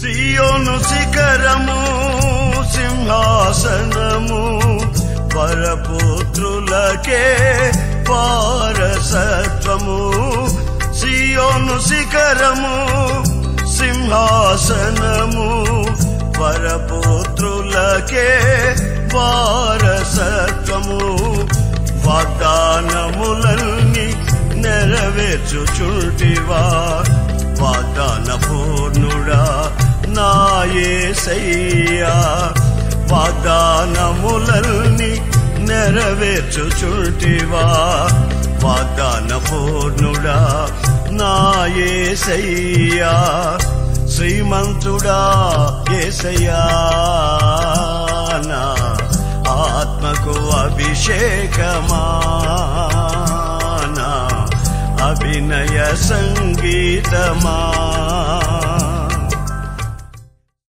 సియోను శిఖరము సింహాసనము పరపుత్రులకే వారసత్వము. సియోను శిఖరము సింహాసనము పరపుత్రులకే వారసత్వము. వాగ్దానములన్నీ నెరవేర్చుచుంటివా వాగ్దాన పూర్ణుడా నా యేసయ్యా. వాగ్దానములన్నీ నెరవేర్చుచుంటివా వాగ్దాన పూర్ణుడా నా యేసయ్యా. శ్రీమంతుడా యేసయ్యా నా ఆత్మకు అభిషేకమా నా అభినయ సంగీతమా.